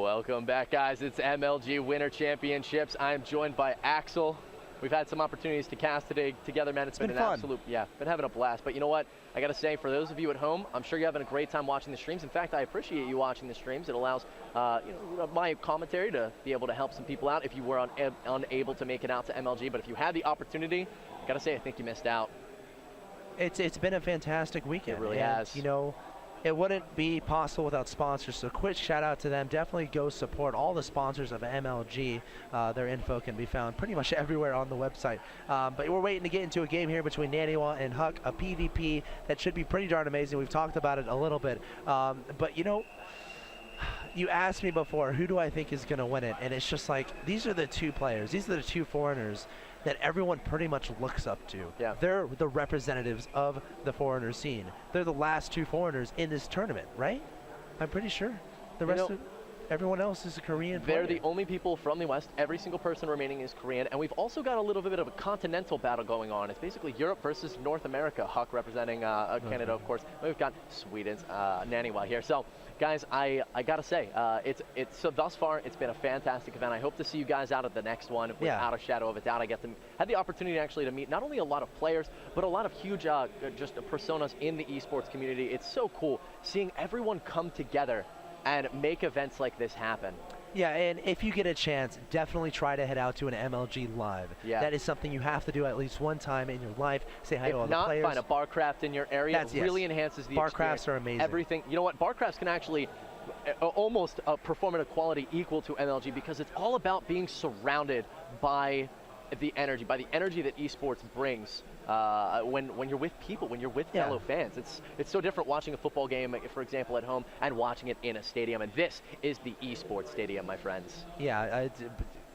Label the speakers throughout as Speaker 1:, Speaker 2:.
Speaker 1: Welcome back, guys. It's MLG Winter Championships. I'm joined by Axel. We've had some opportunities to cast today together, man. It's been an
Speaker 2: fun.
Speaker 1: absolute, been having a blast. But you know what? I got to say, for those of you at home, I'm sure you're having a great time watching the streams. In fact, I appreciate you watching the streams. It allows my commentary to be able to help some people out if you were unable to make it out to MLG. But if you had the opportunity, I got to say, I think you missed out.
Speaker 2: It's been a fantastic weekend.
Speaker 1: It really has.
Speaker 2: You know, it wouldn't be possible without sponsors, so quick shout out to them. Definitely go support all the sponsors of MLG. Their info can be found pretty much everywhere on the website. But we're waiting to get into a game here between Naniwa and Huk, a PvP that should be pretty darn amazing. We've talked about it a little bit. But you know, you asked me before, who do I think is going to win it? And it's just like, these are the two players. These are the two foreigners that everyone pretty much looks up to.
Speaker 1: Yeah.
Speaker 2: They're the representatives of the foreigner scene. They're the last two foreigners in this tournament, right? I'm pretty sure. The rest of everyone else is a Korean player.
Speaker 1: They're the only people from the West. Every single person remaining is Korean. And we've also got a little bit of a continental battle going on. It's basically Europe versus North America. Huk representing Canada, of course. We've got Sweden's Naniwa here. So, guys, I gotta say, so thus far it's been a fantastic event. I hope to see you guys out at the next one without a shadow of a doubt. I had the opportunity actually to meet not only a lot of players, but a lot of huge just personas in the esports community. It's so cool seeing everyone come together and make events like this happen.
Speaker 2: Yeah, and if you get a chance, definitely try to head out to an MLG Live.
Speaker 1: Yeah.
Speaker 2: That is something you have to do at least one time in your life. Say hi to all the players.
Speaker 1: If not, find a Barcraft in your area. It really enhances the
Speaker 2: Barcrafts
Speaker 1: experience.
Speaker 2: are amazing.
Speaker 1: Everything. You know what? Barcrafts can actually almost perform at a quality equal to MLG because it's all about being surrounded by the energy that esports brings. When you're with people, when you're with fellow fans. It's so different watching a football game, for example, at home and watching it in a stadium. And this is the esports stadium, my friends.
Speaker 2: Yeah,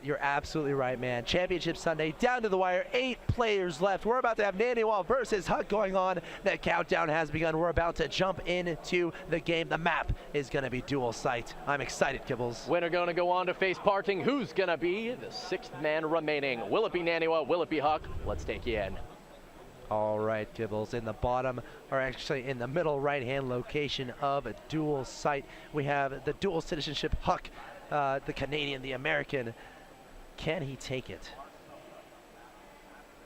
Speaker 2: you're absolutely right, man. Championship Sunday, down to the wire, 8 players left. We're about to have Naniwa versus Huk going on. That countdown has begun. We're about to jump into the game. The map is going to be dual site. I'm excited, Kibbles.
Speaker 1: Winner going to go on to face parting. Who's going to be the 6th man remaining? Will it be Naniwa? Will it be Huk? Let's take you in.
Speaker 2: All right, Kibbles, in the bottom, or actually in the middle right-hand location of a dual site, we have the dual citizenship Huk, the Canadian, the American. Can he take it?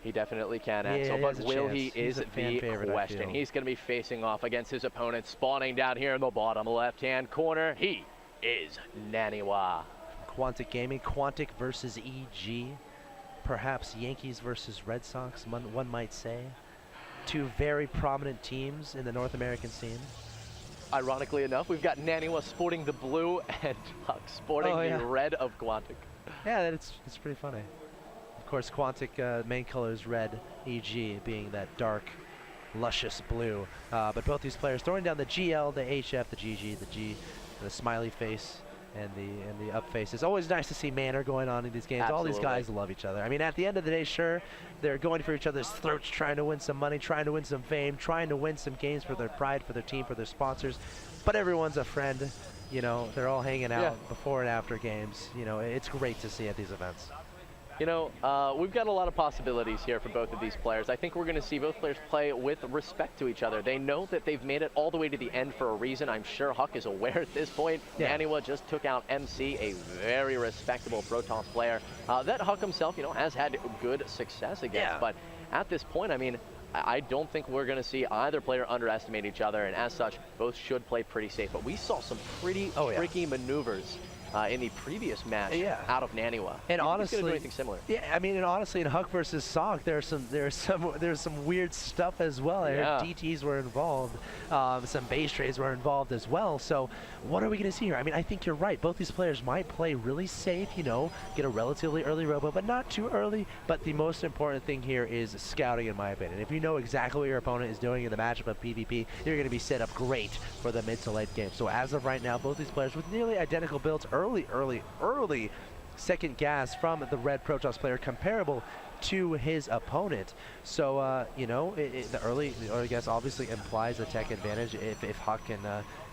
Speaker 1: He definitely can, Axel, but will he is the question. He's going to be facing off against his opponent, spawning down here in the bottom left-hand corner. He is Naniwa.
Speaker 2: Quantic Gaming, Quantic versus EG. Perhaps Yankees versus Red Sox, one might say. Two very prominent teams in the North American scene.
Speaker 1: Ironically enough, we've got Naniwa sporting the blue and Huk sporting the red of Quantic.
Speaker 2: Yeah, it's pretty funny. Of course, Quantic main color is red, EG being that dark, luscious blue. But both these players throwing down the GL, the HF, the GG, the G, the smiley face. And the up face. It's always nice to see manner going on in these games.
Speaker 1: Absolutely.
Speaker 2: All these guys love each other. I mean, at the end of the day, sure, they're going for each other's throats, trying to win some money, trying to win some fame, trying to win some games for their pride, for their team, for their sponsors. But everyone's a friend. You know, they're all hanging out before and after games. You know, it's great to see at these events.
Speaker 1: You know, we've got a lot of possibilities here for both of these players. I think we're going to see both players play with respect to each other. They know that they've made it all the way to the end for a reason. I'm sure Huk is aware at this point. Yeah. Naniwa just took out MC, a very respectable Protoss player that Huk himself, you know, has had good success against. Yeah. But at this point, I mean, I don't think we're going to see either player underestimate each other, and as such, both should play pretty safe. But we saw some pretty tricky maneuvers in the previous match out of Naniwa. And honestly, do anything similar.
Speaker 2: Yeah, I mean, and honestly, in Huk versus Sok, there's some weird stuff as well. I heard DTs were involved, some base trades were involved as well. So, what are we going to see here? I mean, I think you're right. Both these players might play really safe. You know, get a relatively early robo, but not too early. But the most important thing here is scouting, in my opinion. If you know exactly what your opponent is doing in the matchup of PvP, you're going to be set up great for the mid to late game. So, as of right now, both these players with nearly identical builds. Early second gas from the red Protoss player, comparable to his opponent. So, you know, the early gas obviously implies a tech advantage if Huk can,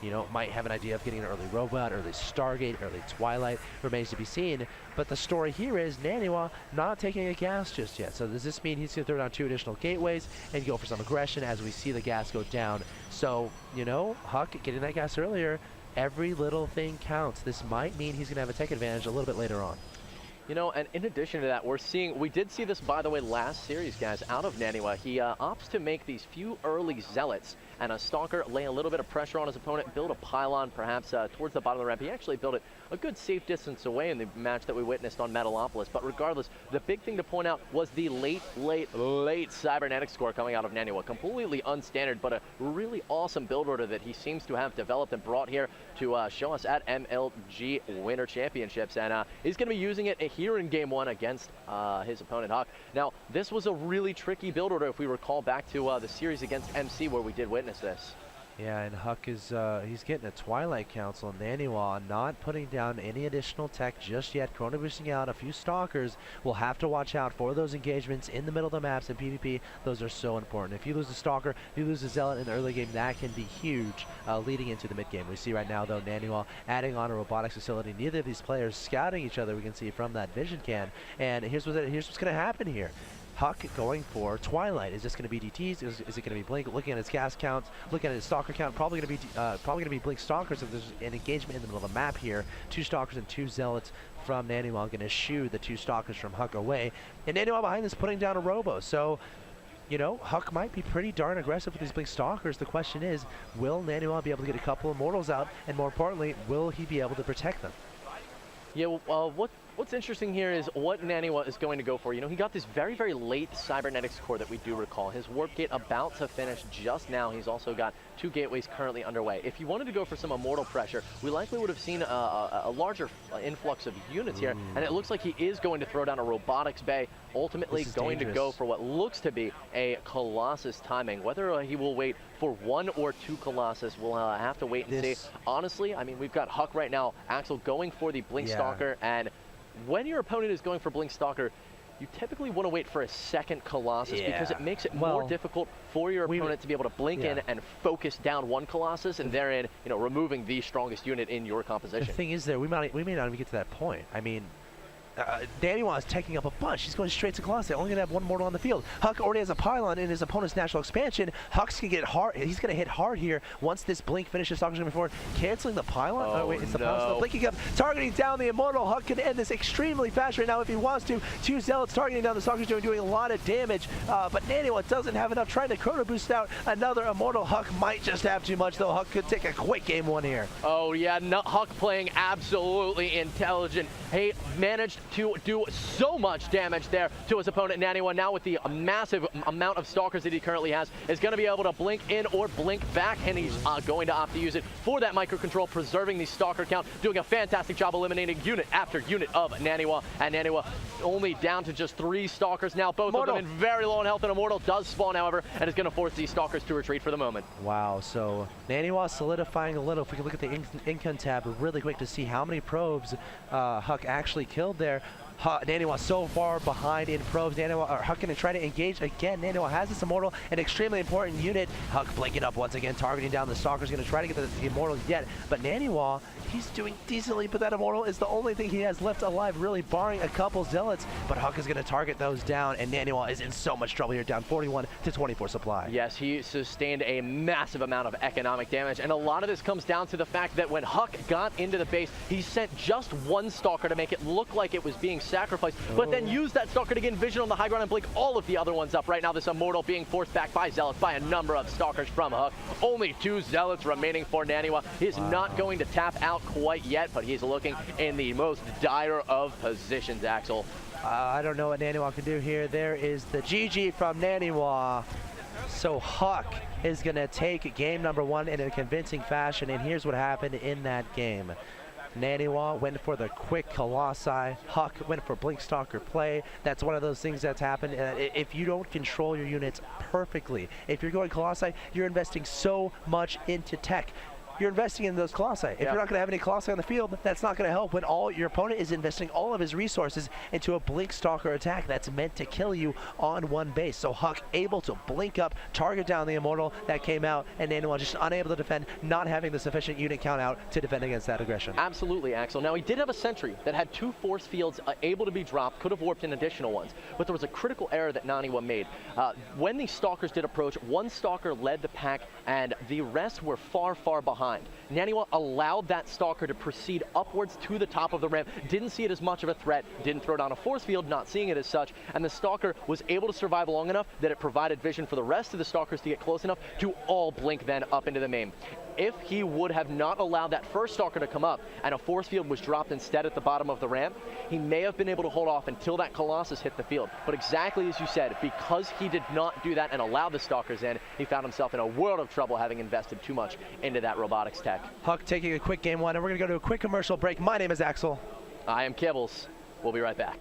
Speaker 2: you know, might have an idea of getting an early robot, early Stargate, early Twilight, remains to be seen. But the story here is Naniwa not taking a gas just yet. So does this mean he's going to throw down 2 additional gateways and go for some aggression as we see the gas go down? So, you know, Huk getting that gas earlier Every little thing counts. This might mean he's going to have a tech advantage a little bit later on.
Speaker 1: You know, and in addition to that, we did see this, by the way, last series, guys, out of Naniwa. He opts to make these few early Zealots and a Stalker lay a little bit of pressure on his opponent, build a pylon perhaps towards the bottom of the ramp. He actually built it a good safe distance away in the match that we witnessed on Metalopolis. But regardless, the big thing to point out was the late cybernetic score coming out of Naniwa. Completely unstandard, but a really awesome build order that he seems to have developed and brought here to show us at MLG Winter Championships. And he's going to be using it here in Game 1 against his opponent, Huk. Now, this was a really tricky build order if we recall back to the series against MC where we did witness this.
Speaker 2: Yeah, and Huk is he's getting a Twilight Council. Naniwa not putting down any additional tech just yet. Chrono boosting out a few Stalkers. We'll have to watch out for those engagements in the middle of the maps in PvP. Those are so important. If you lose a Stalker, if you lose a Zealot in the early game, that can be huge leading into the mid game. We see right now, though, Naniwa adding on a robotics facility. Neither of these players scouting each other, we can see from that vision can. And here's what's going to happen here. Huk going for Twilight. Is this going to be DTs? Is it going to be Blink? Looking at his gas counts, looking at his Stalker count, probably going to be Blink Stalkers if there's an engagement in the middle of the map here. 2 Stalkers and 2 Zealots from Naniwa going to shoo the 2 Stalkers from Huk away. And Naniwa behind this putting down a Robo. So, you know, Huk might be pretty darn aggressive with these Blink Stalkers. The question is, will Naniwa be able to get a couple of Immortals out? And more importantly, will he be able to protect them?
Speaker 1: Yeah, what's interesting here is what Naniwa is going to go for. You know, he got this very, very late Cybernetics core that we do recall. His Warp Gate about to finish just now. He's also got 2 gateways currently underway. If he wanted to go for some Immortal pressure, we likely would have seen a larger influx of units here. And it looks like he is going to throw down a Robotics Bay, ultimately going to go for what looks to be a Colossus timing. Whether he will wait for 1 or 2 Colossus, we'll have to wait and see. Honestly, I mean, we've got Huk right now, Axel going for the Blink Stalker, and when your opponent is going for Blink Stalker, you typically want to wait for a second Colossus because it makes it more difficult for your opponent to be able to blink in and focus down 1 Colossus, and therein, you know, removing the strongest unit in your composition.
Speaker 2: The thing is, we may not even get to that point. I mean, Naniwa is taking up a bunch. He's going straight to Colossus. Only going to have 1 Mortal on the field. Huk already has a pylon in his opponent's natural expansion. Huk's going to get hard. He's going to hit hard here once this blink finishes. Stalker's going forward. Canceling the pylon. Oh, wait, it's the pylon still blinking up. Targeting down the Immortal. Huk can end this extremely fast right now if he wants to. 2 Zealots targeting down the Stalker's doing a lot of damage. But Naniwa doesn't have enough. Trying to Chrono Boost out another Immortal. Huk might just have too much, though. Huk could take a quick Game 1 here.
Speaker 1: Oh, yeah. Huk playing absolutely intelligent. He managed to do so much damage there to his opponent Naniwa. Now with the massive amount of Stalkers that he currently has, is going to be able to blink in or blink back, and he's going to opt to use it for that microcontrol, preserving the Stalker count, doing a fantastic job eliminating unit after unit of Naniwa. And Naniwa only down to just 3 Stalkers now, both of them in very low on health, and Immortal does spawn, however, and is going to force these Stalkers to retreat for the moment.
Speaker 2: Wow, so Naniwa solidifying a little. If we can look at the income tab really quick to see how many probes Huk actually killed there. Naniwa so far behind in probes. Huk going to try to engage again. Naniwa has this Immortal, an extremely important unit. Huk blinking up once again, targeting down the Stalker's going to try to get the Immortal yet. But Naniwa, he's doing decently, but that Immortal is the only thing he has left alive, really, barring a couple Zealots. But Huk is going to target those down, and Naniwa is in so much trouble here, down 41 to 24 supply.
Speaker 1: Yes, he sustained a massive amount of economic damage, and a lot of this comes down to the fact that when Huk got into the base, he sent just 1 Stalker to make it look like it was being sacrificed, but then used that Stalker to gain vision on the high ground and blink all of the other ones up. Right now, this Immortal being forced back by Zealots, by a number of Stalkers from Huk. Only 2 Zealots remaining for Naniwa. He's not going to tap out quite yet, but he's looking in the most dire of positions, Axel.
Speaker 2: I don't know what Naniwa can do here. There is the GG from Naniwa. So Huk is going to take game number 1 in a convincing fashion, and here's what happened in that game. Naniwa went for the quick Colossi. Huk went for Blink Stalker play. That's one of those things that's happened. If you don't control your units perfectly, if you're going Colossi, you're investing so much into tech. You're investing in those Colossi. If you're not going to have any Colossi on the field, that's not going to help when your opponent is investing all of his resources into a Blink Stalker attack that's meant to kill you on 1 base. So Huk able to blink up, target down the Immortal that came out, and Naniwa just unable to defend, not having the sufficient unit count out to defend against that aggression.
Speaker 1: Absolutely, Axel. Now, he did have a sentry that had 2 force fields able to be dropped, could have warped in additional ones, but there was a critical error that Naniwa made. When the Stalkers did approach, 1 Stalker led the pack, and the rest were far, far behind. Naniwa allowed that Stalker to proceed upwards to the top of the ramp, didn't see it as much of a threat, didn't throw down a force field, not seeing it as such, and the Stalker was able to survive long enough that it provided vision for the rest of the Stalkers to get close enough to all blink then up into the main. If he would have not allowed that first Stalker to come up and a force field was dropped instead at the bottom of the ramp, he may have been able to hold off until that Colossus hit the field. But exactly as you said, because he did not do that and allow the Stalkers in, he found himself in a world of trouble having invested too much into that robotics tech.
Speaker 2: Huk taking a quick game one, and we're going to go to a quick commercial break. My name is Axel.
Speaker 1: I am Kibbles. We'll be right back.